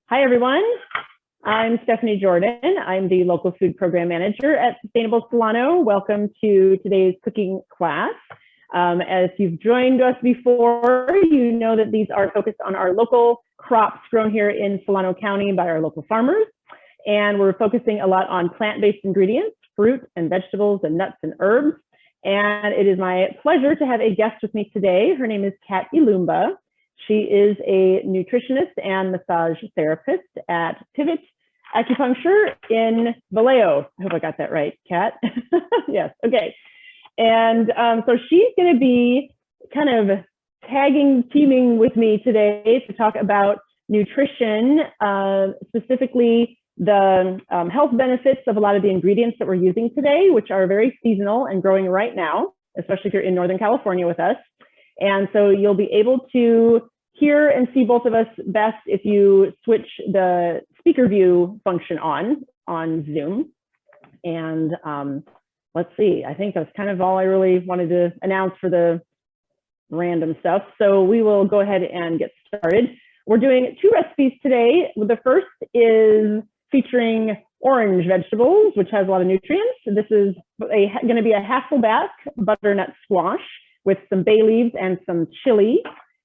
Hi, everyone. I'm Stephanie Jordan. I'm the local food program manager at Sustainable Solano. Welcome to today's cooking class. As you've joined us before, you know that these are focused on our local crops grown here in Solano County by our local farmers. And we're focusing a lot on plant-based ingredients, fruit and vegetables and nuts and herbs. And it is my pleasure to have a guest with me today. Her name is Kat Elumba. She is a nutritionist and massage therapist at Pivot Acupuncture in Vallejo. I hope I got that right, Kat. Yes, okay. And so she's going to be kind of teaming with me today to talk about nutrition, specifically the health benefits of a lot of the ingredients that we're using today, which are very seasonal and growing right now, especially if you're in Northern California with us. And so you'll be able to hear and see both of us best if you switch the speaker view function on Zoom. And let's see, I think that's kind of all I really wanted to announce for the random stuff. So we will go ahead and get started. We're doing two recipes today. The first is featuring orange vegetables, which has a lot of nutrients. This is going to be a Hasselback Butternut Squash with some bay leaves and some chili.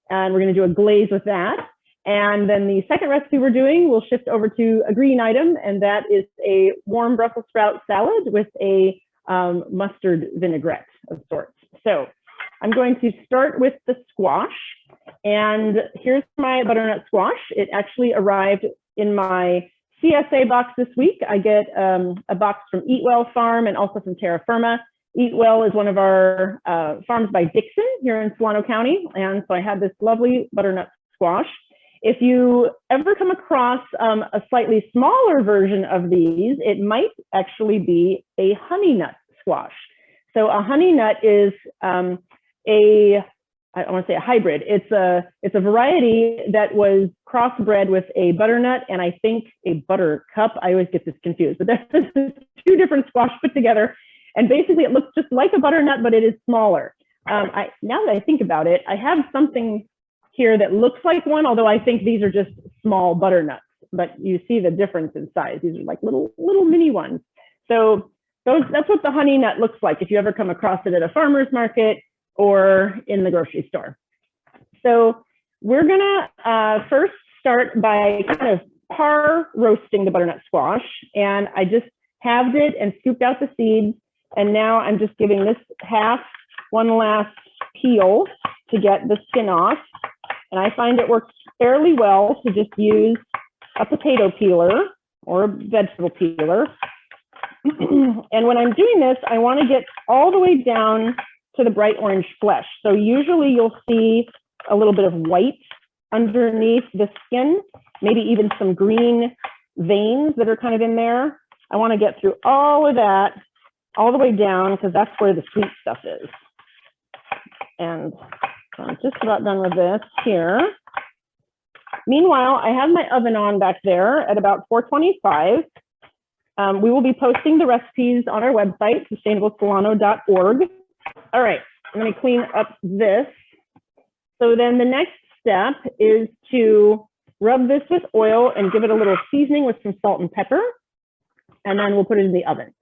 And we're going to do a glaze with that. And then the second recipe we're doing, we'll shift over to a green item, and that is a warm Brussels sprout salad with a mustard vinaigrette of sorts. So I'm going to start with the squash. And here's my butternut squash. It actually arrived in my CSA box this week. I get a box from Eat Well Farm and also from Terra Firma. Eat Well is one of our farms by Dixon here in Solano County. And so I had this lovely butternut squash. If you ever come across a slightly smaller version of these, it might actually be a honey nut squash. So a honey nut is I want to say a hybrid. It's a variety that was crossbred with a butternut and I think a buttercup. I always get this confused, but there's two different squash put together. And basically it looks just like a butternut, but it is smaller. Now that I think about it, I have something here that looks like one, although I think these are just small butternuts, but you see the difference in size. These are like little mini ones. So that's what the honey nut looks like if you ever come across it at a farmer's market or in the grocery store. So we're gonna first start by kind of par roasting the butternut squash. And I just halved it and scooped out the seeds. And now I'm just giving this half one last peel to get the skin off. And I find it works fairly well to just use a potato peeler or a vegetable peeler. And when I'm doing this, I want to get all the way down to the bright orange flesh. So usually you'll see a little bit of white underneath the skin, maybe even some green veins that are kind of in there. I want to get through all of that all the way down because that's where the sweet stuff is. And so I'm just about done with this here. Meanwhile, I have my oven on back there at about 425. We will be posting the recipes on our website, sustainablesolano.org. All right, I'm going to clean up this. So then the next step is to rub this with oil and give it a little seasoning with some salt and pepper. And then we'll put it in the oven.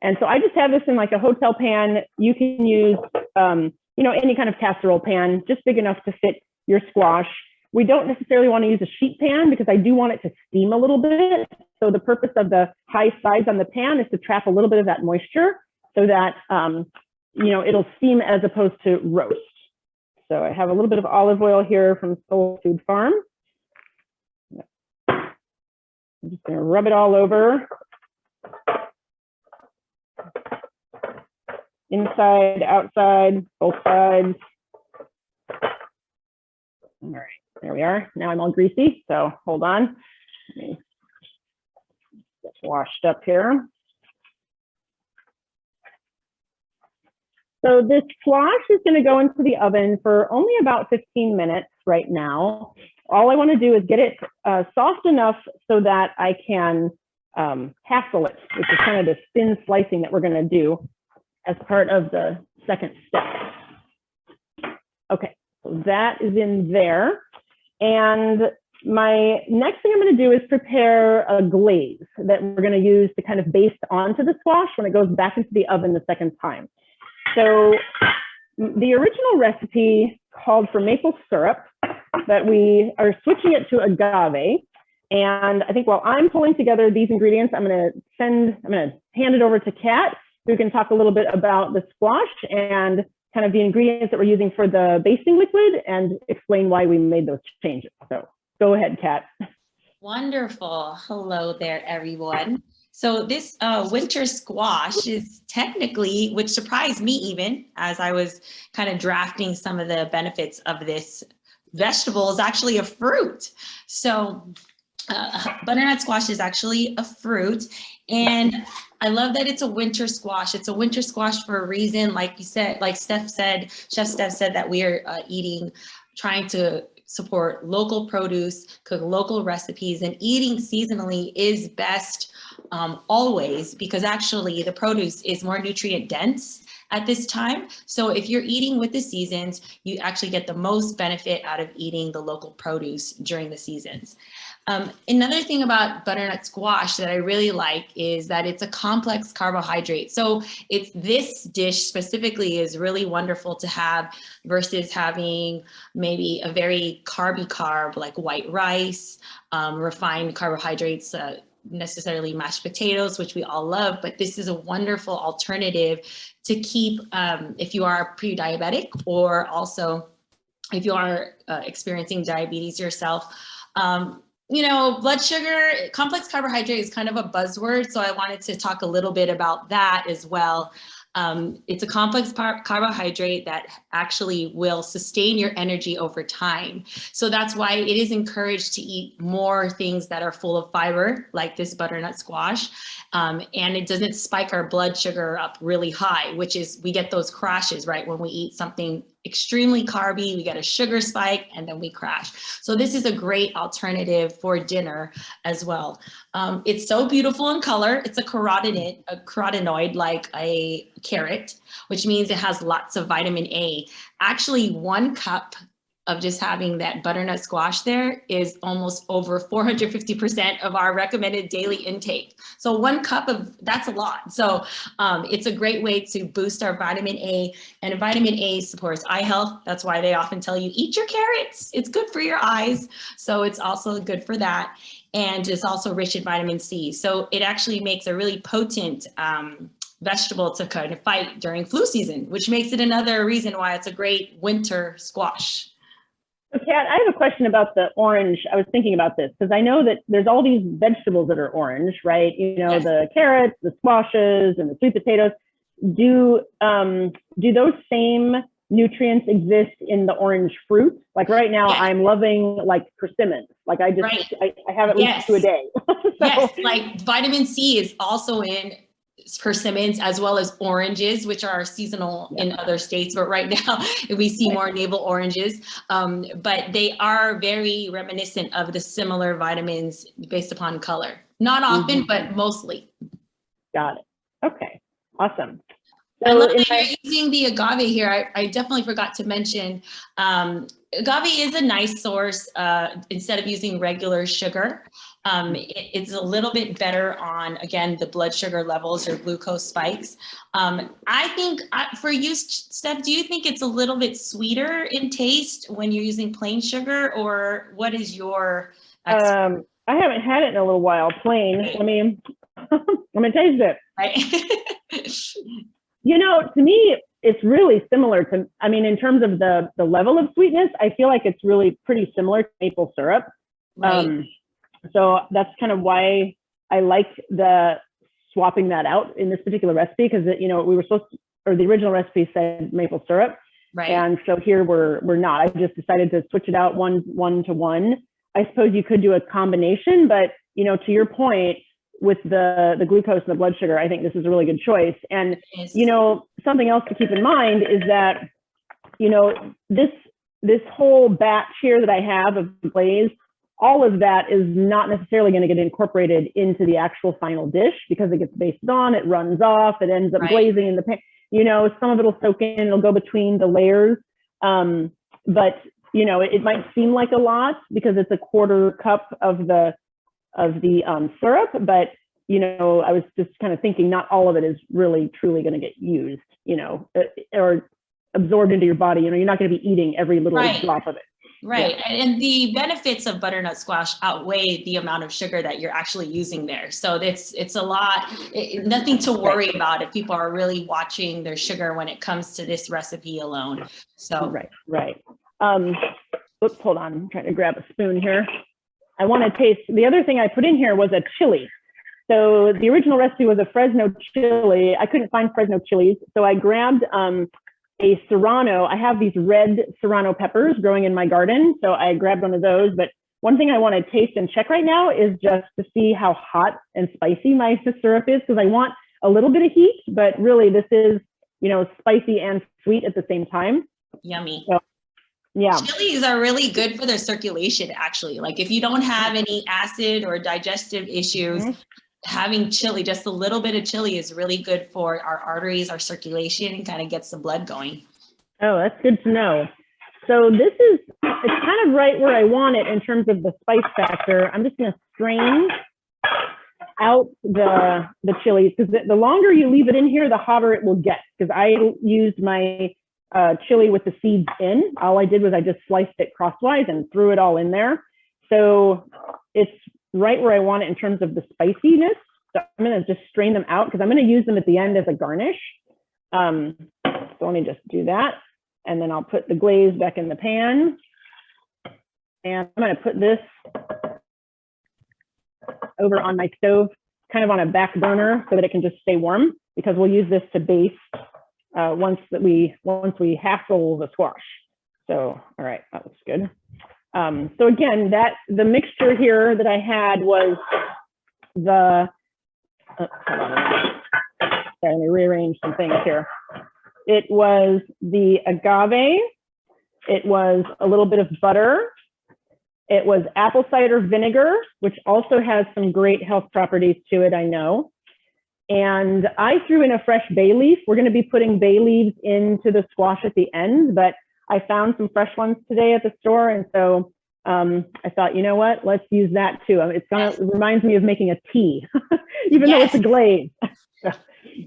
And so I just have this in like a hotel pan. You can use, any kind of casserole pan, just big enough to fit your squash. We don't necessarily want to use a sheet pan because I do want it to steam a little bit. So the purpose of the high sides on the pan is to trap a little bit of that moisture so that, it'll steam as opposed to roast. So I have a little bit of olive oil here from Soul Food Farm. I'm just going to rub it all over. Inside, outside, both sides. All right, there we are. Now I'm all greasy, so hold on. Let me get washed up here. So this squash is going to go into the oven for only about 15 minutes right now. All I want to do is get it soft enough so that I can hassle it, which is kind of the thin slicing that we're going to do as part of the second step. Okay, so that is in there. And my next thing I'm going to do is prepare a glaze that we're going to use to kind of baste onto the squash when it goes back into the oven the second time. So the original recipe called for maple syrup, but we are switching it to agave. And I think while I'm pulling together these ingredients, I'm going to hand it over to Kat, who can talk a little bit about the squash and kind of the ingredients that we're using for the basting liquid and explain why we made those changes. So go ahead, Kat. Wonderful. Hello there, everyone. So this winter squash is technically, which surprised me even as I was kind of drafting some of the benefits of this vegetable, is actually a fruit. So butternut squash is actually a fruit. And I love that it's a winter squash. It's a winter squash for a reason. Like you said, like Chef Steph said that we are trying to support local produce, cook local recipes, and eating seasonally is best always, because actually the produce is more nutrient dense at this time. So if you're eating with the seasons, you actually get the most benefit out of eating the local produce during the seasons. Another thing about butternut squash that I really like is that it's a complex carbohydrate. So this dish specifically is really wonderful to have versus having maybe a very carby carb like white rice, refined carbohydrates, necessarily mashed potatoes, which we all love, but this is a wonderful alternative to keep if you are pre-diabetic, or also if you are experiencing diabetes yourself. You know, blood sugar, complex carbohydrate is kind of a buzzword, so I wanted to talk a little bit about that as well. It's a complex carbohydrate that actually will sustain your energy over time. So that's why it is encouraged to eat more things that are full of fiber, like this butternut squash. And it doesn't spike our blood sugar up really high, which is, we get those crashes, right? When we eat something extremely carby, we get a sugar spike and then we crash. So this is a great alternative for dinner as well. It's so beautiful in color. It's a carotenoid like a carrot, which means it has lots of vitamin A. Actually, 1 cup of just having that butternut squash there is almost over 450% of our recommended daily intake. So 1 cup that's a lot. So it's a great way to boost our vitamin A, and vitamin A supports eye health. That's why they often tell you, eat your carrots. It's good for your eyes. So it's also good for that. And it's also rich in vitamin C. So it actually makes a really potent vegetable to kind of fight during flu season, which makes it another reason why it's a great winter squash. So Kat, I have a question about the orange. I was thinking about this because I know that there's all these vegetables that are orange, right? You know, yes. The carrots, the squashes, and the sweet potatoes. Do those same nutrients exist in the orange fruit? Like right now, yes. I'm loving like persimmons. Like I have at least 2 a day. So. Yes, like vitamin C is also in persimmons, as well as oranges, which are seasonal in other states, but right now we see more navel oranges, but they are very reminiscent of the similar vitamins based upon color. Not often, but mostly. Got it. Okay, awesome. So I love that you're using the agave here. I definitely forgot to mention, agave is a nice source instead of using regular sugar. It's a little bit better on, again, the blood sugar levels or glucose spikes. I think for you, Steph, do you think it's a little bit sweeter in taste when you're using plain sugar, or what is your experience? I haven't had it in a little while, plain. Let me taste it. Right. You know, to me, it's really similar to, I mean, in terms of the level of sweetness, I feel like it's really pretty similar to maple syrup. Right. So that's kind of why I like the swapping that out in this particular recipe, because, you know, we were supposed to, or the original recipe said maple syrup. Right. And so here we're not. I just decided to switch it out one to one. I suppose you could do a combination, but, you know, to your point, with the glucose and the blood sugar, I think this is a really good choice. And, you know, something else to keep in mind is that, you know, this whole batch here that I have of glaze, all of that is not necessarily going to get incorporated into the actual final dish because it gets basted on, it runs off, it ends up glazing in the pan. You know, some of it will soak in, it'll go between the layers. But you know, it might seem like a lot because it's a quarter cup of the syrup, but you know, I was just kind of thinking not all of it is really truly going to get used, you know, or absorbed into your body. You know, you're not going to be eating every little drop of it. Right. Yeah. And the benefits of butternut squash outweigh the amount of sugar that you're actually using there. So it's a lot, nothing to worry about if people are really watching their sugar when it comes to this recipe alone. So right. Oops, hold on. I'm trying to grab a spoon here. I want to taste. The other thing I put in here was a chili. So the original recipe was a Fresno chili. I couldn't find Fresno chilies, so I grabbed a Serrano. I have these red Serrano peppers growing in my garden, so I grabbed one of those. But one thing I want to taste and check right now is just to see how hot and spicy my syrup is, because I want a little bit of heat, but really this is, you know, spicy and sweet at the same time. Yummy. So, yeah. Chilies are really good for the circulation, actually. Like if you don't have any acid or digestive issues, having chili, just a little bit of chili is really good for our arteries, our circulation, and kind of gets the blood going. Oh, that's good to know. So it's kind of right where I want it in terms of the spice factor. I'm just going to strain out the chilies, because the longer you leave it in here, the hotter it will get, because I used my chili with the seeds in. All I did was I just sliced it crosswise and threw it all in there. So it's right where I want it in terms of the spiciness. So I'm going to just strain them out because I'm going to use them at the end as a garnish. So let me just do that. And then I'll put the glaze back in the pan. And I'm going to put this over on my stove, kind of on a back burner so that it can just stay warm, because we'll use this to baste once we hassle the squash. So, all right, that looks good. So again, the mixture here that I had was hold on a minute. Sorry, let me rearrange some things here. It was the agave. It was a little bit of butter. It was apple cider vinegar, which also has some great health properties to it, I know. And I threw in a fresh bay leaf. We're going to be putting bay leaves into the squash at the end, but I found some fresh ones today at the store. And so I thought, you know what, let's use that too. It reminds me of making a tea, even though it's a glaze.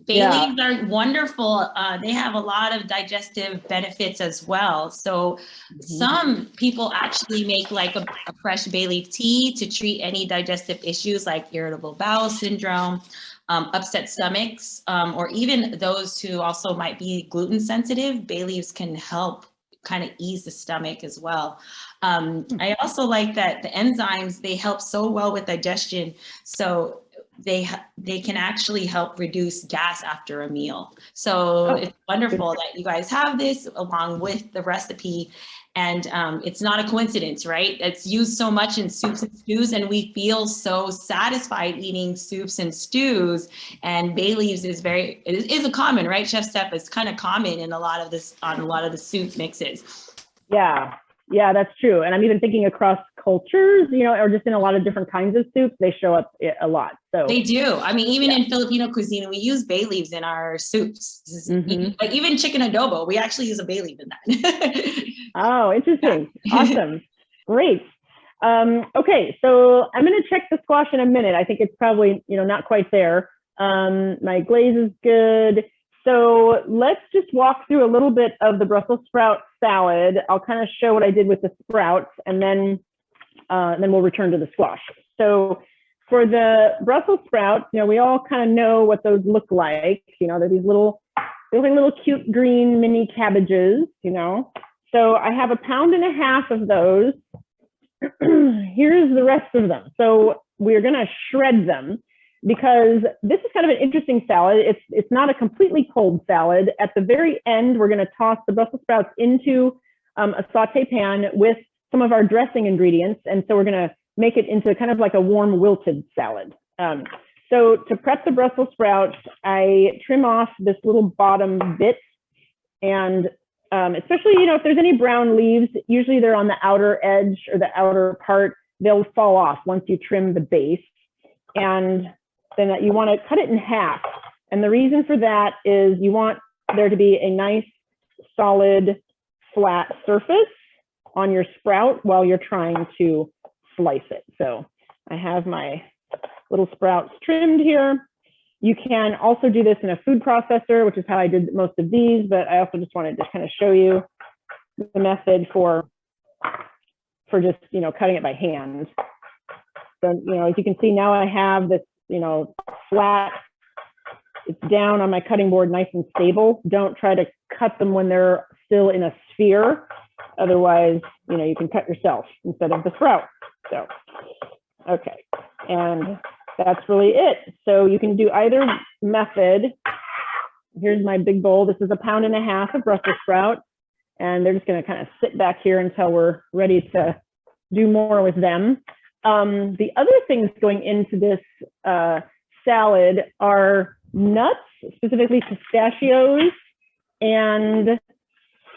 Bay leaves are wonderful. They have a lot of digestive benefits as well. So some people actually make like a fresh bay leaf tea to treat any digestive issues like irritable bowel syndrome, upset stomachs, or even those who also might be gluten sensitive. Bay leaves can help kind of ease the stomach as well. I also like that the enzymes, they help so well with digestion. So they can actually help reduce gas after a meal. So it's wonderful that you guys have this along with the recipe. And it's not a coincidence, right? It's used so much in soups and stews, and we feel so satisfied eating soups and stews. And bay leaves is a common, right, Chef Steph? It's kind of common in a lot of the soup mixes. Yeah, that's true. And I'm even thinking across cultures, you know, or just in a lot of different kinds of soups, they show up a lot. So they do. I mean, even in Filipino cuisine, we use bay leaves in our soups. Like even chicken adobo, we actually use a bay leaf in that. Oh, interesting. Yeah. Awesome. Great. Okay, so I'm going to check the squash in a minute. I think it's probably, you know, not quite there. My glaze is good. So let's just walk through a little bit of the Brussels sprout salad. I'll kind of show what I did with the sprouts, and then we'll return to the squash. So for the Brussels sprouts, you know, we all kind of know what those look like. You know, they're these little cute green mini cabbages, you know. So I have 1.5 pounds of those. Here's the rest of them. So we're going to shred them, because this is kind of an interesting salad. It's not a completely cold salad. At the very end, we're going to toss the Brussels sprouts into a saute pan with some of our dressing ingredients. And so we're going to make it into kind of like a warm wilted salad. So to prep the Brussels sprouts, I trim off this little bottom bit, and especially, you know, if there's any brown leaves, usually they're on the outer edge or the outer part, they'll fall off once you trim the base. And then you want to cut it in half. And the reason for that is you want there to be a nice, solid, flat surface. on your sprout while you're trying to slice it. So I have my little sprouts trimmed here. You can also do this in a food processor, which is how I did most of these, but I also just wanted to kind of show you the method for just, you know, cutting it by hand. So, you know, as you can see now I have this, you know, flat, it's down on my cutting board, nice and stable. Don't try to cut them when they're still in a sphere. Otherwise, you know, you can cut yourself instead of the sprout. So, okay. And that's really it. So you can do either method. Here's my big bowl. This is 1.5 pounds of Brussels sprout. And they're just going to kind of sit back here until we're ready to do more with them. The other things going into this salad are nuts, specifically pistachios, and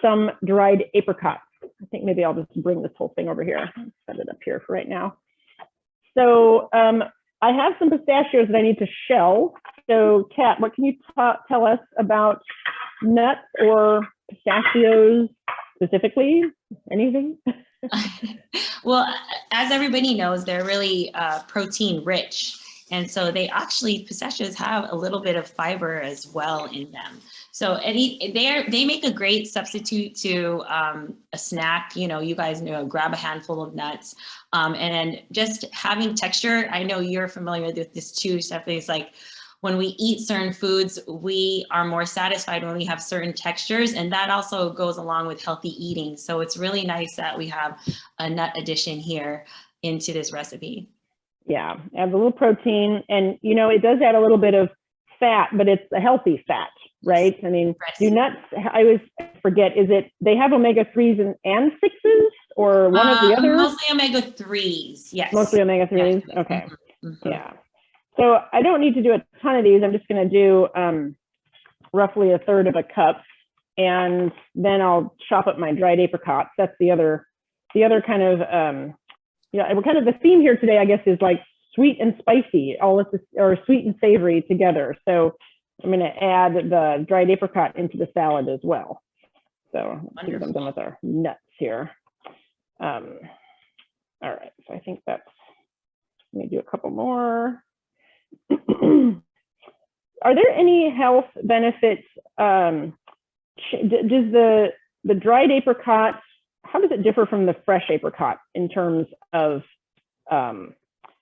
some dried apricots. I think maybe I'll just bring this whole thing over here. Set it up here for right now. So I have some pistachios that I need to shell. So Kat, what can you tell us about nuts or pistachios specifically? Anything? Well, as everybody knows, they're really protein rich. And so pistachios have a little bit of fiber as well in them. So they make a great substitute to a snack. You know, you guys know, grab a handful of nuts and then just having texture. I know you're familiar with this too, Stephanie. It's like when we eat certain foods, we are more satisfied when we have certain textures, and that also goes along with healthy eating. So it's really nice that we have a nut addition here into this recipe. Yeah, adds a little protein, and you know, it does add a little bit of fat, but it's a healthy fat, right? I mean, do nuts, I always forget, they have omega-3s and 6s, or one of the other? Mostly omega-3s, yes. Mostly omega-3s, yes. okay. Mm-hmm. Yeah. So I don't need to do a ton of these. I'm just going to do roughly 1/3 cup, and then I'll chop up my dried apricots. That's the other kind of, yeah, well, kind of the theme here today, I guess, is like sweet and spicy, or sweet and savory together. So I'm going to add the dried apricot into the salad as well. So let's see what I'm done with our nuts here. All right, so I think that's, let me do a couple more. Are there any health benefits? Does the dried apricot, how does it differ from the fresh apricot in terms of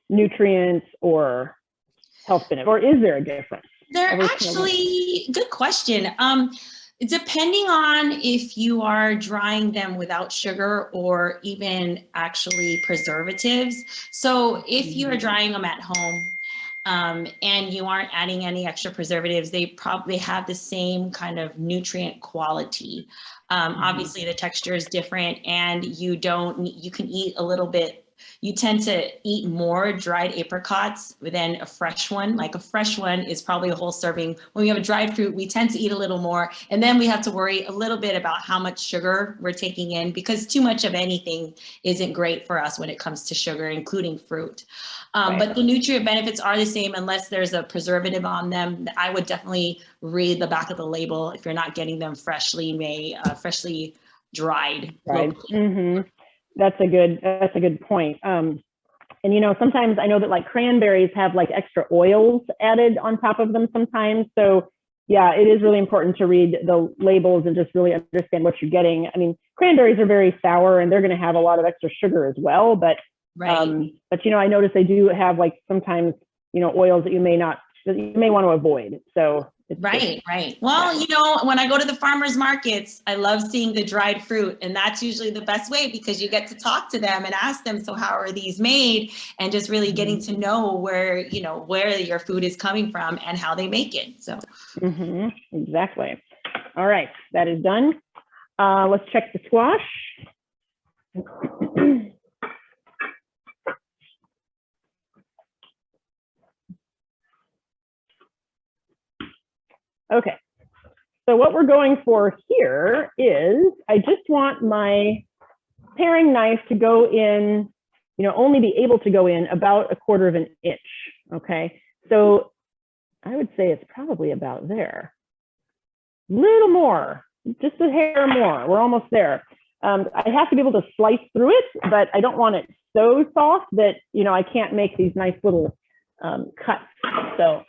nutrients or health benefit, or is there a difference? Good question. Depending on if you are drying them without sugar or even actually preservatives. So if you are drying them at home, and you aren't adding any extra preservatives, they probably have the same kind of nutrient quality. Obviously the texture is different, and you can eat a little bit. You tend to eat more dried apricots than a fresh one. Like a fresh one is probably a whole serving. When we have a dried fruit, we tend to eat a little more, and then we have to worry a little bit about how much sugar we're taking in, because too much of anything isn't great for us when it comes to sugar, including fruit. Right. But the nutrient benefits are the same unless there's a preservative on them. I would definitely read the back of the label if you're not getting them freshly made, freshly dried. Mm-hmm. That's a good point. And you know, sometimes I know that like cranberries have like extra oils added on top of them sometimes. So yeah, it is really important to read the labels and just really understand what you're getting. I mean, cranberries are very sour and they're going to have a lot of extra sugar as well. But but you know, I notice they do have like sometimes, you know, oils that you may want to avoid. So right. Well, you know, when I go to the farmers markets, I love seeing the dried fruit, and that's usually the best way because you get to talk to them and ask them, so how are these made? And just really getting to know where your food is coming from and how they make it. So exactly. All right, that is done. Let's check the squash. Okay, so what we're going for here is I just want my paring knife to go in, you know, only be able to go in about 1/4 inch. Okay, so I would say it's probably about there. Little more, just a hair more. We're almost there. I have to be able to slice through it, but I don't want it so soft that, you know, I can't make these nice little cuts. So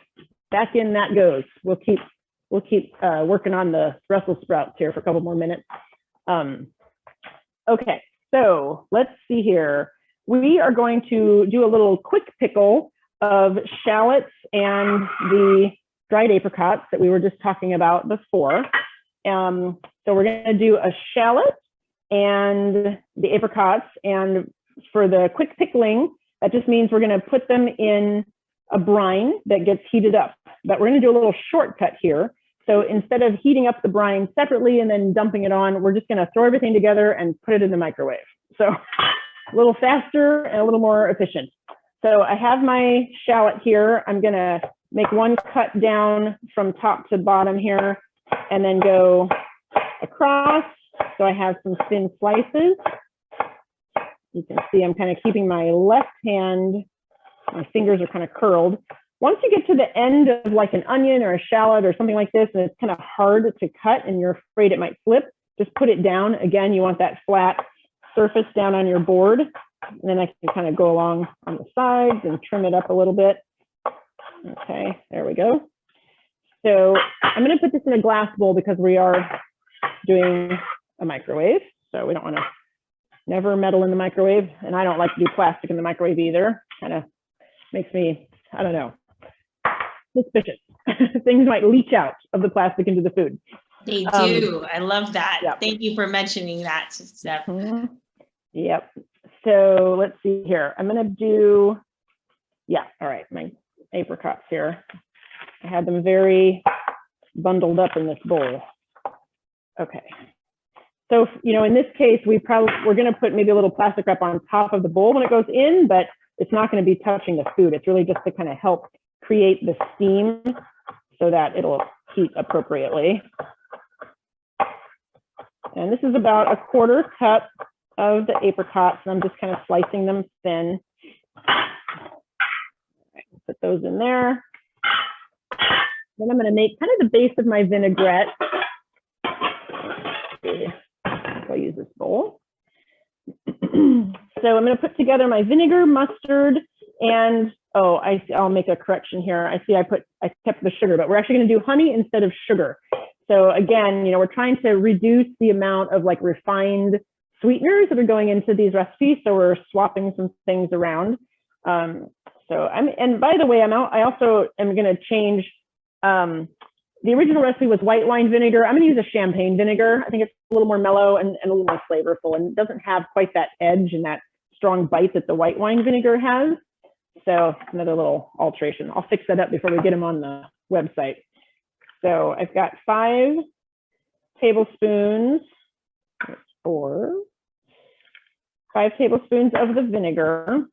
back in that goes. We'll keep working on the Brussels sprouts here for a couple more minutes. Okay, so let's see here. We are going to do a little quick pickle of shallots and the dried apricots that we were just talking about before. So we're going to do a shallot and the apricots, and for the quick pickling, that just means we're going to put them in a brine that gets heated up. But we're going to do a little shortcut here. So instead of heating up the brine separately and then dumping it on, we're just going to throw everything together and put it in the microwave. So a little faster and a little more efficient. So I have my shallot here. I'm going to make one cut down from top to bottom here and then go across. So I have some thin slices. You can see I'm kind of keeping my left hand, my fingers are kind of curled. Once you get to the end of like an onion or a shallot or something like this, and it's kind of hard to cut and you're afraid it might flip, just put it down. Again, you want that flat surface down on your board. And then I can kind of go along on the sides and trim it up a little bit. Okay, there we go. So I'm going to put this in a glass bowl because we are doing a microwave. So we don't want to never meddle in the microwave. And I don't like to do plastic in the microwave either. Kind of makes me, I don't know, suspicious. Things might leach out of the plastic into the food. They do. I love that. Yep. Thank you for mentioning that, Steph. Mm-hmm. Yep. So let's see here. I'm going to do, yeah, all right, my apricots here. I had them very bundled up in this bowl. Okay. So, you know, in this case, we're going to put maybe a little plastic wrap on top of the bowl when it goes in, but it's not going to be touching the food. It's really just to kind of help create the steam so that it'll heat appropriately. And this is about a quarter cup of the apricots, and I'm just kind of slicing them thin. Put those in there. Then I'm going to make kind of the base of my vinaigrette. I'll use this bowl. So I'm going to put together my vinegar, mustard, and I'll make a correction here. I see I kept the sugar, but we're actually going to do honey instead of sugar. So again, you know, we're trying to reduce the amount of like refined sweeteners that are going into these recipes. So we're swapping some things around. And by the way, I also am going to change. The original recipe was white wine vinegar. I'm going to use a champagne vinegar. I think it's a little more mellow and a little more flavorful, and it doesn't have quite that edge and that strong bite that the white wine vinegar has. So another little alteration. I'll fix that up before we get them on the website. So I've got 5 tablespoons, 5 tablespoons of the vinegar,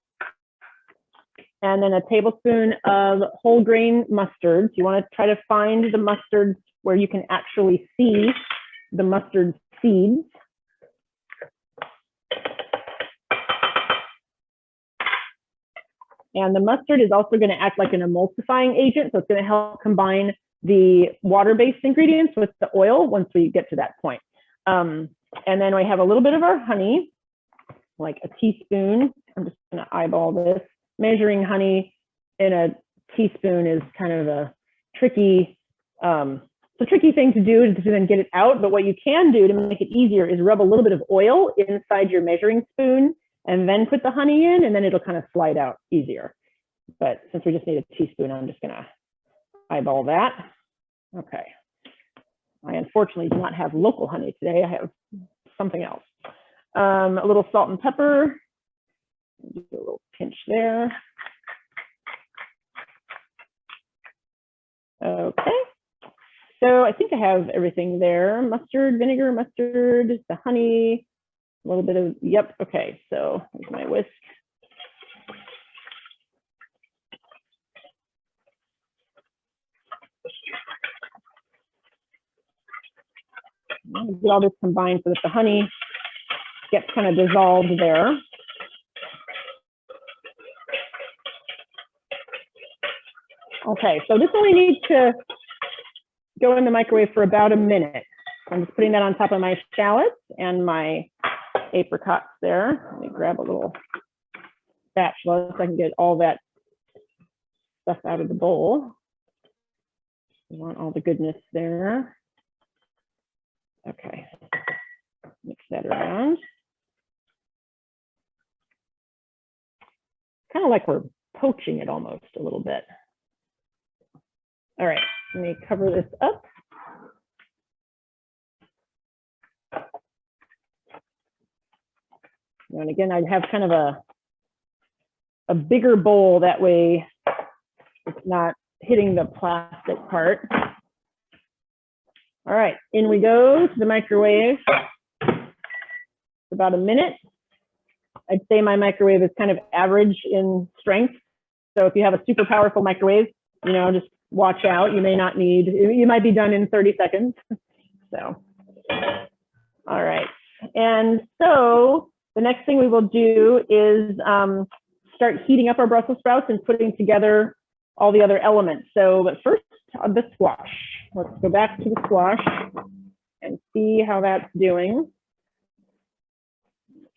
and then a tablespoon of whole grain mustard. So you want to try to find the mustard where you can actually see the mustard seeds. And the mustard is also going to act like an emulsifying agent. So it's going to help combine the water-based ingredients with the oil once we get to that point. And then we have a little bit of our honey, like a teaspoon. I'm just going to eyeball this. Measuring honey in a teaspoon is kind of a tricky, it's a tricky thing to do to then get it out. But what you can do to make it easier is rub a little bit of oil inside your measuring spoon and then put the honey in, and then it'll kind of slide out easier. But since we just need a teaspoon, I'm just going to eyeball that. Okay. I unfortunately do not have local honey today. I have something else. A little salt and pepper. Do a little pinch there. Okay. So I think I have everything there. Mustard, vinegar, mustard, the honey, a little bit of, yep. Okay. So here's my whisk. Get all this combined so that the honey gets kind of dissolved there. Okay, so this only needs to go in the microwave for about a minute. I'm just putting that on top of my shallots and my apricots there. Let me grab a little spatula so I can get all that stuff out of the bowl. We want all the goodness there. Okay, mix that around. Kind of like we're poaching it almost a little bit. All right, let me cover this up. And again, I'd have kind of a bigger bowl, that way it's not hitting the plastic part. All right, in we go to the microwave. About a minute. I'd say my microwave is kind of average in strength. So if you have a super powerful microwave, you know, just watch out. You may not need, you might be done in 30 seconds. So, all right. And so the next thing we will do is start heating up our Brussels sprouts and putting together all the other elements. So, but first, the squash. Let's go back to the squash and see how that's doing.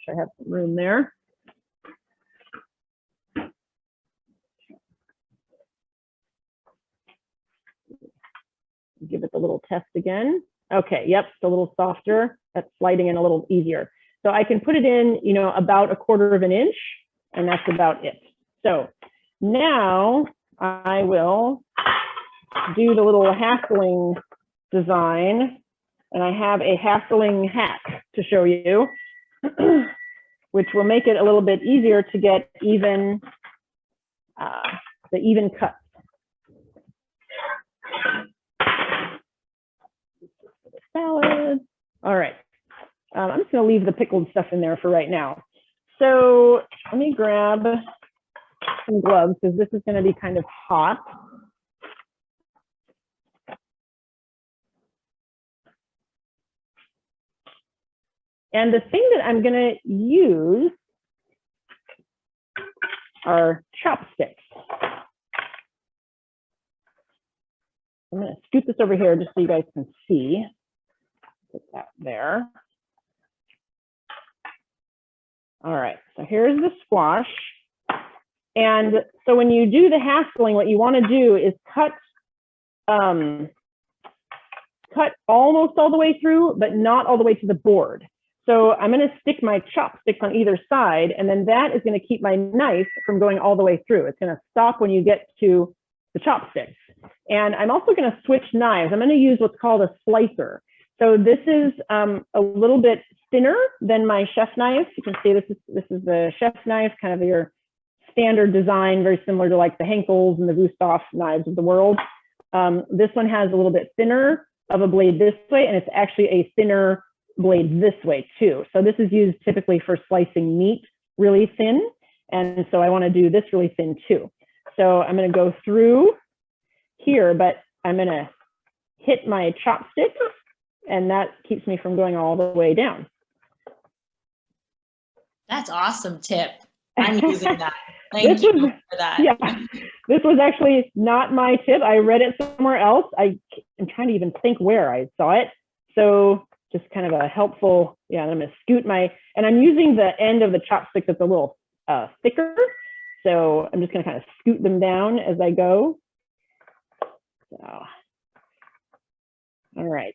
I have some room there. Give it a little test again. Okay, yep, it's a little softer. That's sliding in a little easier. So I can put it in, you know, about 1/4 inch, and that's about it. So now I will do the little hassling design, and I have a hassling hack to show you. Which will make it a little bit easier to get even the even cuts. Salad. All right. I'm just going to leave the pickled stuff in there for right now. So let me grab some gloves because this is going to be kind of hot. And the thing that I'm going to use are chopsticks. I'm going to scoot this over here just so you guys can see. Put that there. All right, so here's the squash. And so when you do the hassling, what you want to do is cut almost all the way through, but not all the way to the board. So I'm going to stick my chopsticks on either side, and then that is going to keep my knife from going all the way through. It's going to stop when you get to the chopsticks. And I'm also going to switch knives. I'm going to use what's called a slicer. So this is a little bit thinner than my chef knife. You can see this is the chef knife, kind of your standard design, very similar to like the Henkel's and the Wüsthof knives of the world. This one has a little bit thinner of a blade this way, and it's actually a thinner blade this way too. So this is used typically for slicing meat really thin. And so I want to do this really thin too. So I'm going to go through here, but I'm going to hit my chopstick, and that keeps me from going all the way down. That's awesome tip. I'm using that. Thank you for that. Yeah, this was actually not my tip. I read it somewhere else. I'm trying to even think where I saw it. So just kind of a helpful, yeah, I'm going to scoot and I'm using the end of the chopstick that's a little thicker. So I'm just going to kind of scoot them down as I go. So, all right.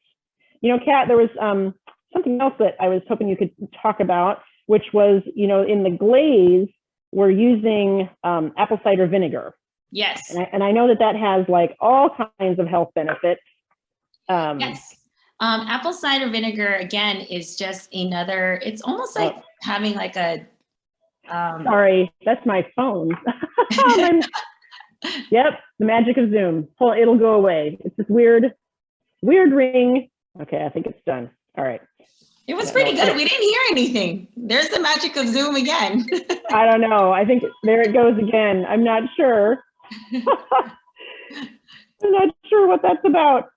You know, Kat, there was something else that I was hoping you could talk about, which was, you know, in the glaze, we're using apple cider vinegar. Yes. And I know that has like all kinds of health benefits. Yes. Apple cider vinegar, again, is just another, it's almost like having like a... Sorry, that's my phone. Yep, the magic of Zoom. It'll go away. It's this weird ring. Okay, I think it's done. All right. It was pretty good. We didn't hear anything. There's the magic of Zoom again. I don't know. I think there it goes again. I'm not sure. I'm not sure what that's about.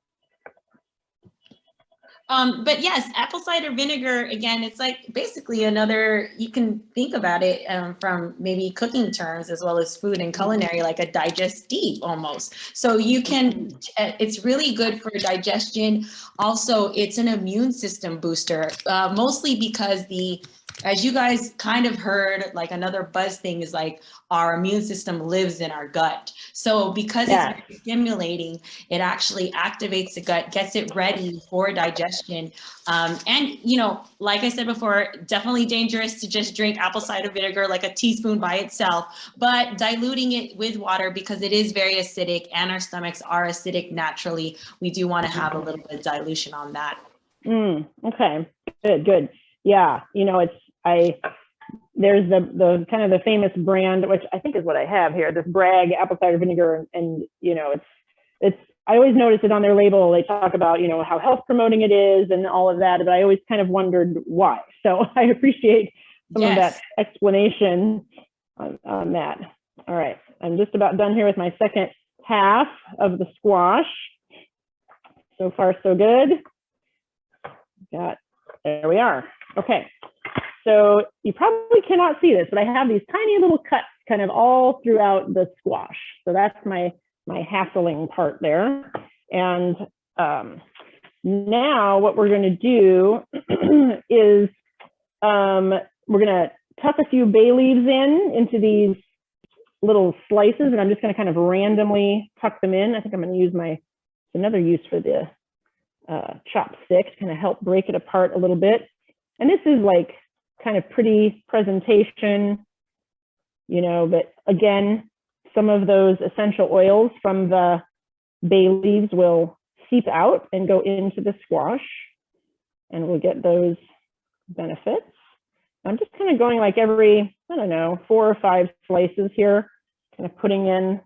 But yes, apple cider vinegar, again, it's like basically another, you can think about it from maybe cooking terms as well as food and culinary, like a digestive almost. So you can, it's really good for digestion. Also, it's an immune system booster, mostly because the as you guys kind of heard, like another buzz thing is like our immune system lives in our gut. So because it's very stimulating, it actually activates the gut, gets it ready for digestion. And, you know, like I said before, definitely dangerous to just drink apple cider vinegar like a teaspoon by itself, but diluting it with water because it is very acidic and our stomachs are acidic naturally. We do want to have a little bit of dilution on that. Okay, good. Yeah, you know, there's the kind of the famous brand, which I think is what I have here, this Bragg apple cider vinegar, and you know, it's I always notice it on their label. They talk about, you know, how health promoting it is and all of that, but I always kind of wondered why. So I appreciate some of that explanation on that. All right, I'm just about done here with my second half of the squash. So far, so good. There we are. Okay, so you probably cannot see this, but I have these tiny little cuts kind of all throughout the squash. So that's my hassling part there. And now what we're going to do is we're going to tuck a few bay leaves into these little slices, and I'm just going to kind of randomly tuck them in. I think I'm going to use another use for the chopstick to kind of help break it apart a little bit. And this is like kind of pretty presentation, you know, but again, some of those essential oils from the bay leaves will seep out and go into the squash, and we'll get those benefits. I'm just kind of going like every, I don't know, 4 or 5 slices here, kind of putting in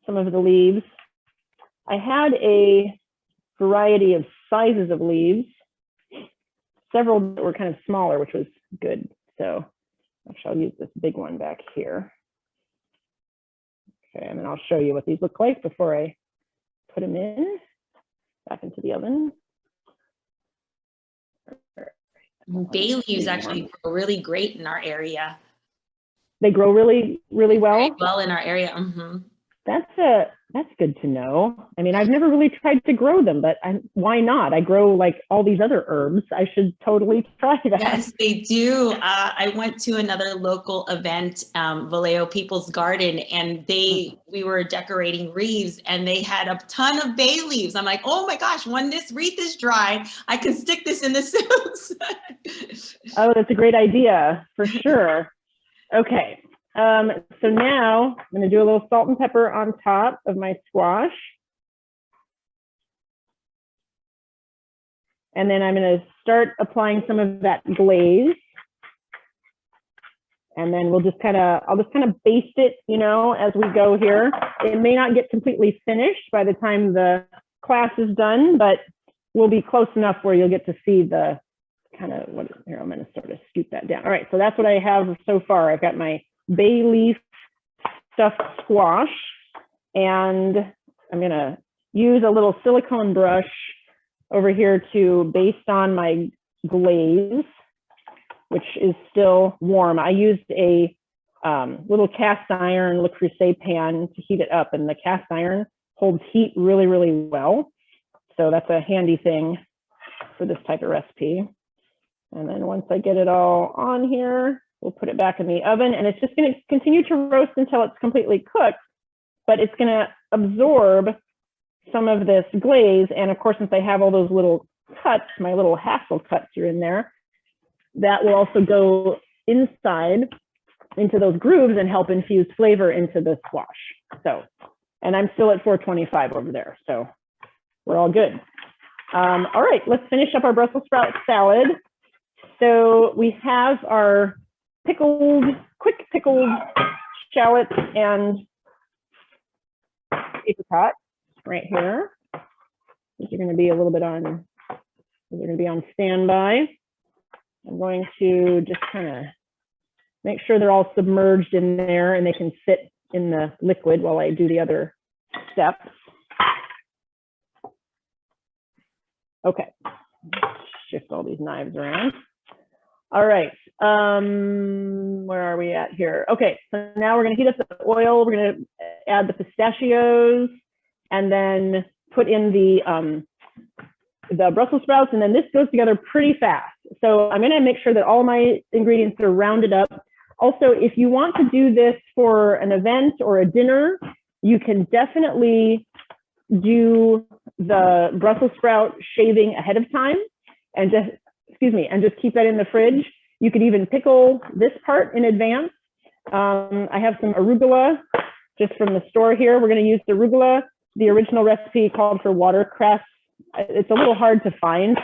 some of the leaves. I had a variety of sizes of leaves, several that were kind of smaller, which was good. So actually I'll use this big one back here. Okay, and then I'll show you what these look like before I put them back into the oven. Bay leaves actually grow really great in our area. They grow really, really well? Very well in our area. That's good to know. I mean, I've never really tried to grow them, but why not? I grow like all these other herbs. I should totally try that. Yes, they do. I went to another local event, Vallejo People's Garden, and we were decorating wreaths, and they had a ton of bay leaves. I'm like, oh my gosh, when this wreath is dry, I can stick this in the soups. Oh, that's a great idea, for sure. Okay. So now I'm going to do a little salt and pepper on top of my squash. And then I'm going to start applying some of that glaze. And then I'll just kind of baste it, you know, as we go here. It may not get completely finished by the time the class is done, but we'll be close enough where you'll get to see the kind of here, I'm going to sort of scoop that down. All right, so that's what I have so far. I've got my bay leaf stuffed squash, and I'm going to use a little silicone brush over here to baste on my glaze, which is still warm. I used a little cast iron Le Creuset pan to heat it up, and the cast iron holds heat really, really well. So that's a handy thing for this type of recipe. And then once I get it all on here, we'll put it back in the oven, and it's just going to continue to roast until it's completely cooked, but it's going to absorb some of this glaze. And of course, since I have all those little cuts, my little hassle cuts are in there, that will also go inside into those grooves and help infuse flavor into the squash. So, and I'm still at 425 over there, so we're all good. All right, let's finish up our Brussels sprout salad. So we have our quick pickled shallots and apricots right here. These are going to be on standby. I'm going to just kind of make sure they're all submerged in there and they can sit in the liquid while I do the other steps. Okay, shift all these knives around. All right, where are we at here? Okay, so now we're gonna heat up the oil. We're gonna add the pistachios and then put in the the Brussels sprouts, and then this goes together pretty fast. So I'm gonna make sure that all my ingredients are rounded up. Also, if you want to do this for an event or a dinner, you can definitely do the Brussels sprout shaving ahead of time and just keep that in the fridge. You could even pickle this part in advance. I have some arugula just from the store here. We're going to use the arugula. The original recipe called for watercress. It's a little hard to find.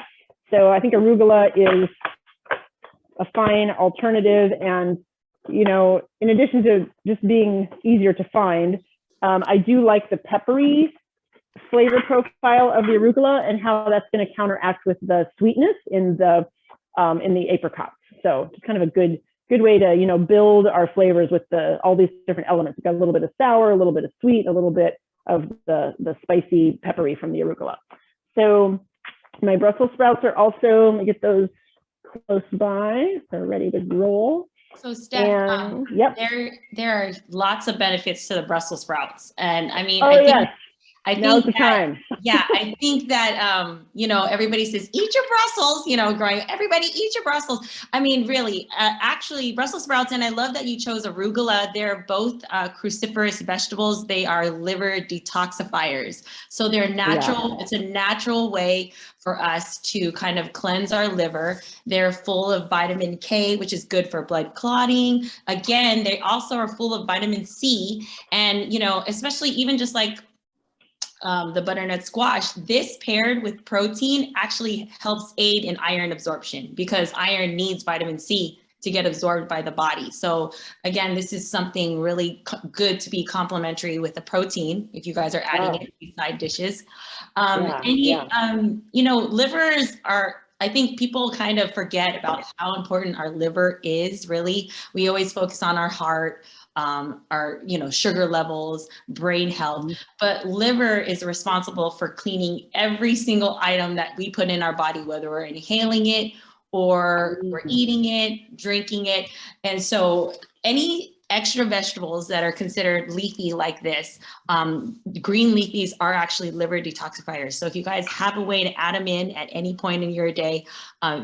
So I think arugula is a fine alternative. And, you know, in addition to just being easier to find, I do like the peppery flavor profile of the arugula and how that's going to counteract with the sweetness in the apricots. So it's kind of a good way to, you know, build our flavors with all these different elements. We've got a little bit of sour, a little bit of sweet, a little bit of the spicy peppery from the arugula. So my Brussels sprouts are also, let me get those close by. They're ready to roll. So Steph, yep. there are lots of benefits to the Brussels sprouts. And I mean, Now's the time. Yeah, I think that, you know, everybody says, eat your Brussels, you know, growing, everybody eat your Brussels. I mean, really, actually Brussels sprouts, and I love that you chose arugula. They're both cruciferous vegetables. They are liver detoxifiers. So they're natural. Yeah. It's a natural way for us to kind of cleanse our liver. They're full of vitamin K, which is good for blood clotting. Again, they also are full of vitamin C. And, you know, especially even just like the butternut squash, this paired with protein actually helps aid in iron absorption because iron needs vitamin C to get absorbed by the body. So again, this is something really good to be complementary with the protein if you guys are adding it to these side dishes. You know, livers are, I think people kind of forget about how important our liver is, really. We always focus on our heart, our, you know, sugar levels, brain health, but liver is responsible for cleaning every single item that we put in our body, whether we're inhaling it or we're eating it, drinking it. And so any extra vegetables that are considered leafy like this, green leafies are actually liver detoxifiers. So if you guys have a way to add them in at any point in your day,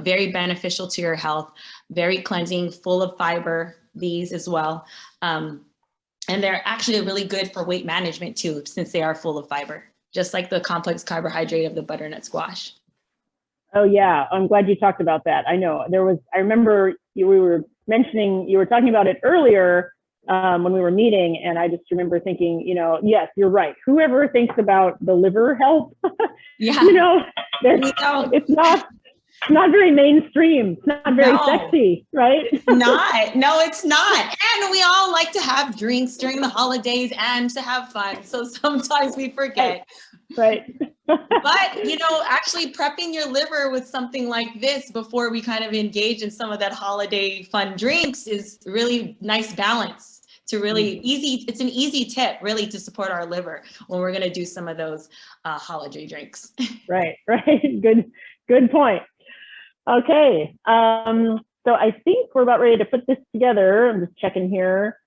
very beneficial to your health, very cleansing, full of fiber, these as well. And they're actually really good for weight management too, since they are full of fiber, just like the complex carbohydrate of the butternut squash. Oh yeah, I'm glad you talked about that. I know I remember we were mentioning, you were talking about it earlier when we were meeting, and I just remember thinking, you know, yes, you're right. Whoever thinks about the liver health, yeah, you know, it's not very mainstream. It's not very sexy, right? It's not. No, it's not. And we all like to have drinks during the holidays and to have fun. So sometimes we forget. Right. But, you know, actually prepping your liver with something like this before we kind of engage in some of that holiday fun drinks is really nice balance to really it's an easy tip really to support our liver when we're going to do some of those holiday drinks. Right. Good point. Okay. So I think we're about ready to put this together. I'm just checking here.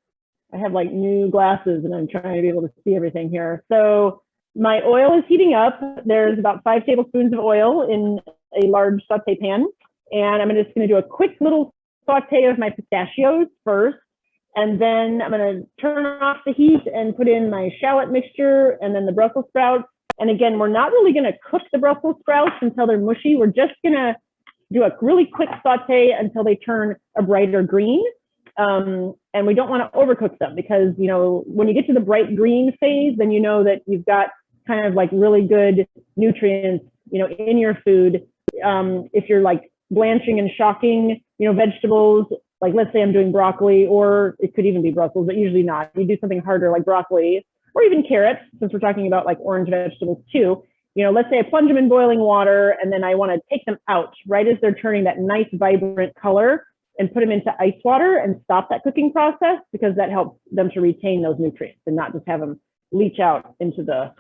I have like new glasses and I'm trying to be able to see everything here. So my oil is heating up. There's about 5 tablespoons of oil in a large saute pan. And I'm just going to do a quick little saute of my pistachios first. And then I'm going to turn off the heat and put in my shallot mixture and then the Brussels sprouts. And again, we're not really going to cook the Brussels sprouts until they're mushy. We're just going to do a really quick saute until they turn a brighter green. And we don't want to overcook them because, you know, when you get to the bright green phase, then you know that you've got kind of like really good nutrients, you know, in your food. If you're like blanching and shocking, you know, vegetables, like let's say I'm doing broccoli, or it could even be Brussels, but usually not. You do something harder like broccoli or even carrots, since we're talking about like orange vegetables too. You know, let's say I plunge them in boiling water and then I want to take them out right as they're turning that nice vibrant color and put them into ice water and stop that cooking process, because that helps them to retain those nutrients and not just have them leach out into the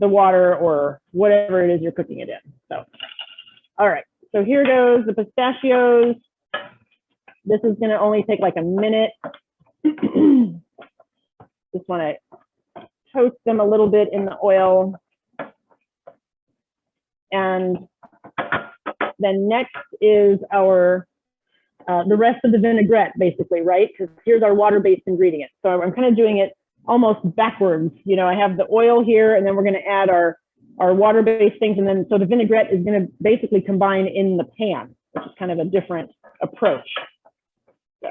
water or whatever it is you're cooking it in. So, all right, so here goes the pistachios. This is going to only take like a minute. Just want to toast them a little bit in the oil. And then next is our the rest of the vinaigrette, basically, right? Because here's our water-based ingredient. So I'm kind of doing it almost backwards. You know, I have the oil here, and then we're going to add our water-based things, and then so the vinaigrette is going to basically combine in the pan, which is kind of a different approach. So.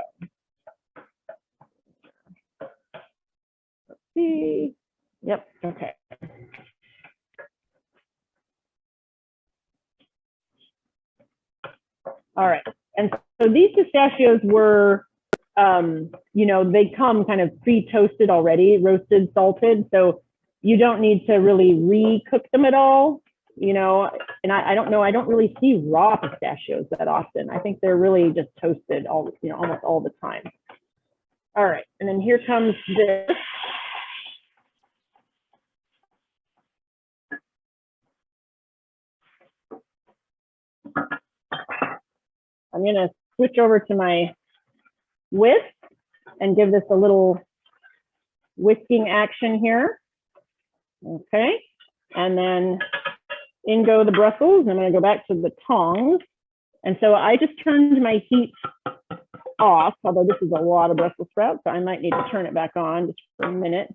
Let's see. Yep. Okay. All right. And so these pistachios were, you know, they come kind of pre-toasted already, roasted, salted. So you don't need to really re-cook them at all, you know. And I don't know, I don't really see raw pistachios that often. I think they're really just toasted all, you know, almost all the time. All right. And then here comes this. I'm going to switch over to my whisk and give this a little whisking action here. Okay. And then in go the Brussels. I'm going to go back to the tongs. And so I just turned my heat off, although this is a lot of Brussels sprouts, so I might need to turn it back on just for a minute.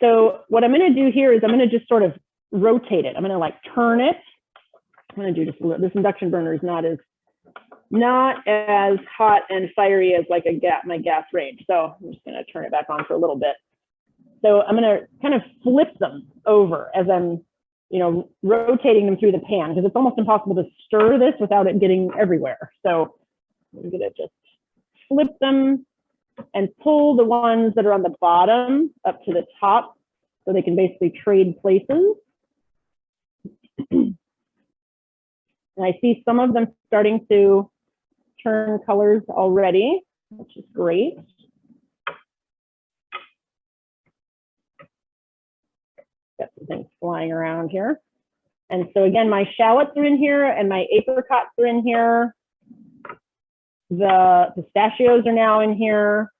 So what I'm going to do here is I'm going to just sort of rotate it. I'm going to like turn it. I'm going to do just this induction burner is not as hot and fiery as like my gas range. So I'm just going to turn it back on for a little bit. So I'm going to kind of flip them over as I'm, you know, rotating them through the pan, because it's almost impossible to stir this without it getting everywhere. So I'm going to just flip them and pull the ones that are on the bottom up to the top so they can basically trade places. And I see some of them starting to turn colors already, which is great. Got some things flying around here. And so again, my shallots are in here and my apricots are in here. The pistachios are now in here,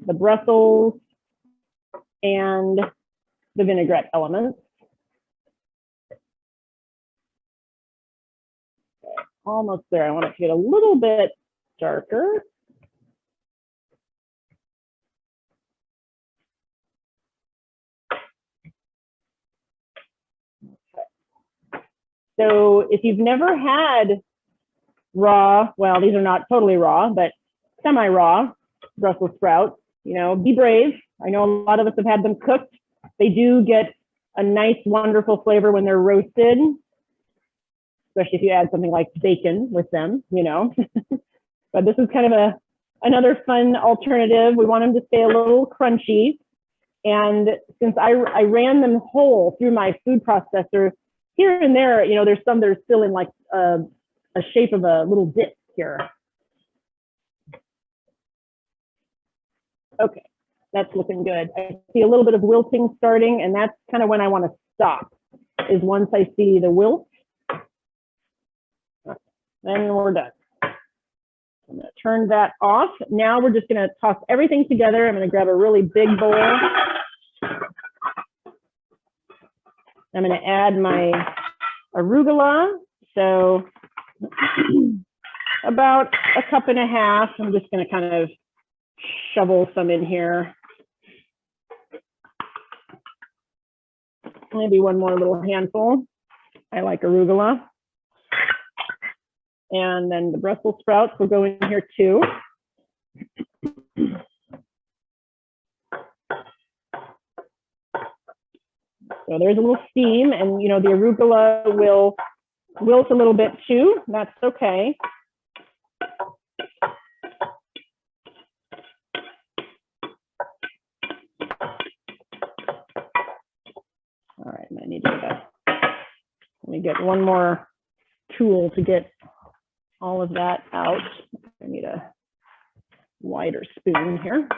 the Brussels, and the vinaigrette elements. Almost there. I want it to get a little bit darker. Okay. So if you've never had raw, well, these are not totally raw, but semi-raw Brussels sprouts, you know, be brave. I know a lot of us have had them cooked. They do get a nice, wonderful flavor when they're roasted, especially if you add something like bacon with them, you know. But this is kind of another fun alternative. We want them to stay a little crunchy. And since I ran them whole through my food processor, here and there, you know, there's some that are still in like a shape of a little disc here. Okay, that's looking good. I see a little bit of wilting starting, and that's kind of when I want to stop, is once I see the wilt. Then we're done. I'm going to turn that off. Now we're just going to toss everything together. I'm going to grab a really big bowl. I'm going to add my arugula. So about a cup and a half. I'm just going to kind of shovel some in here. Maybe one more little handful. I like arugula. And then the Brussels sprouts will go in here too. So there's a little steam, and you know, the arugula will wilt a little bit too. That's okay. All right, I need to let me get one more tool to get all of that out. I need a wider spoon here.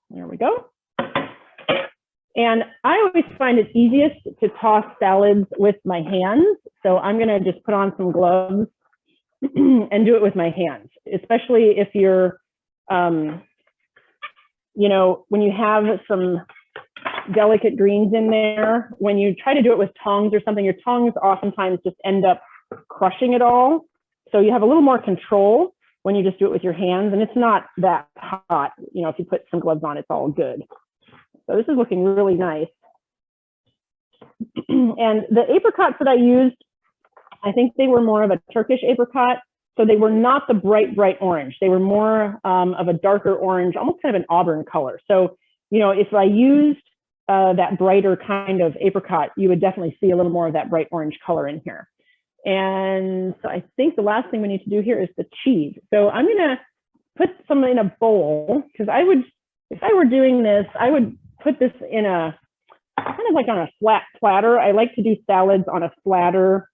There we go. And I always find it easiest to toss salads with my hands. So I'm gonna just put on some gloves and do it with my hands, especially if you're you know, when you have some delicate greens in there, when you try to do it with tongs or something, your tongs oftentimes just end up crushing it all. So you have a little more control when you just do it with your hands, and it's not that hot. You know, if you put some gloves on, it's all good. So this is looking really nice. And the apricots that I used, I think they were more of a Turkish apricot. So they were not the bright orange. They were more of a darker orange, almost kind of an auburn color. So, you know, if I used that brighter kind of apricot, you would definitely see a little more of that bright orange color in here. And so I think the last thing we need to do here is the cheese. So I'm gonna put some in a bowl, because I would, if I were doing this, I would put this in a, kind of like on a flat platter. I like to do salads on a flatter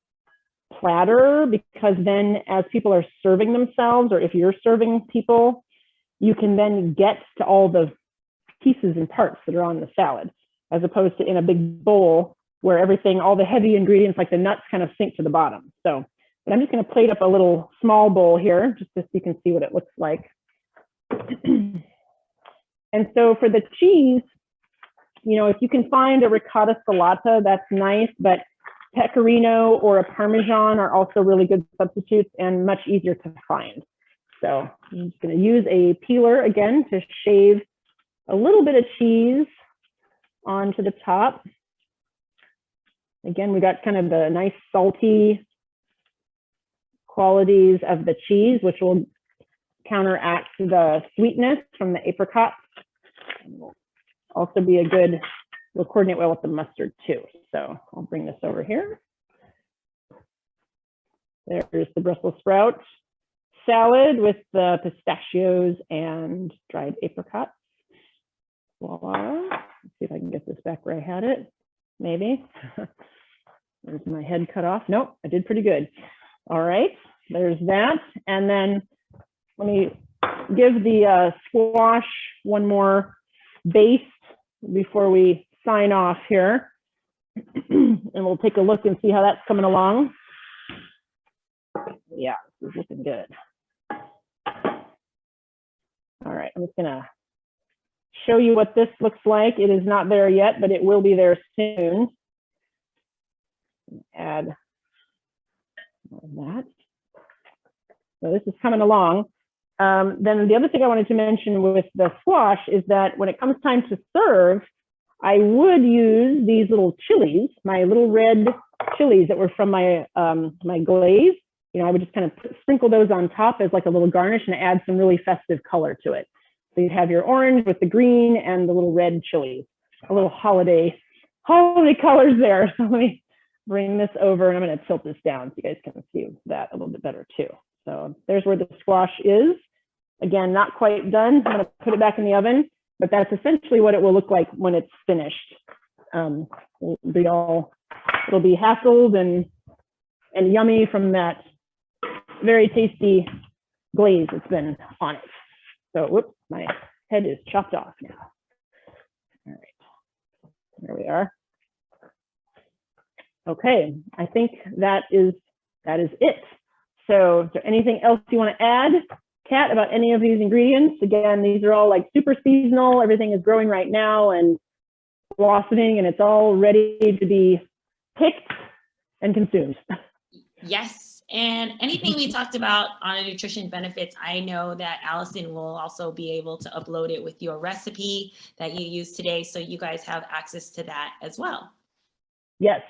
platter, because then as people are serving themselves, or if you're serving people, you can then get to all the pieces and parts that are on the salad, as opposed to in a big bowl where everything, all the heavy ingredients like the nuts kind of sink to the bottom. So, but I'm just going to plate up a little small bowl here, just so you can see what it looks like. And so for the cheese, you know, if you can find a ricotta salata, that's nice, but pecorino or a Parmesan are also really good substitutes and much easier to find. So I'm just going to use a peeler again to shave a little bit of cheese onto the top. Again, we got kind of the nice salty qualities of the cheese, which will counteract the sweetness from the apricots. Also be a good, will coordinate well with the mustard too. So I'll bring this over here. There's the Brussels sprout salad with the pistachios and dried apricots. Voila. Let's see if I can get this back where I had it. Maybe. There's my head cut off. Nope, I did pretty good. All right, there's that. And then let me give the squash one more baste before we sign off here. And we'll take a look and see how that's coming along. Yeah, this is looking good. All right, I'm just gonna show you what this looks like. It is not there yet, but it will be there soon. Add that. So this is coming along. Then the other thing I wanted to mention with the squash is that when it comes time to serve, I would use these little chilies, my little red chilies that were from my my glaze. You know, I would just kind of sprinkle those on top as like a little garnish and add some really festive color to it. So you'd have your orange with the green and the little red chilies, a little holiday colors there. So let me bring this over, and I'm going to tilt this down so you guys can see that a little bit better too. So there's where the squash is. Again, not quite done. I'm going to put it back in the oven, but that's essentially what it will look like when it's finished. It'll be hassled and yummy from that very tasty glaze that's been on it. So, whoops, my head is chopped off now. All right, there we are. Okay, I think that is it. So is there anything else you want to add, Kat, about any of these ingredients? Again, these are all like super seasonal. Everything is growing right now and blossoming, and it's all ready to be picked and consumed. Yes, and anything we talked about on a nutrition benefits, I know that Allison will also be able to upload it with your recipe that you used today, so you guys have access to that as well. Yes.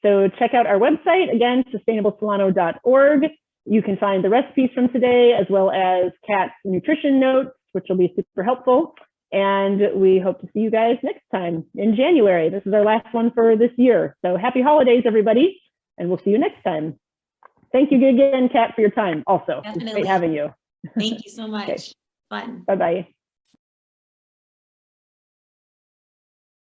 So check out our website, again, sustainablesolano.org. You can find the recipes from today, as well as Kat's nutrition notes, which will be super helpful. And we hope to see you guys next time in January. This is our last one for this year. So happy holidays, everybody, and we'll see you next time. Thank you again, Kat, for your time also. Definitely. It's great having you. Thank you so much. Okay. Fun. Bye-bye.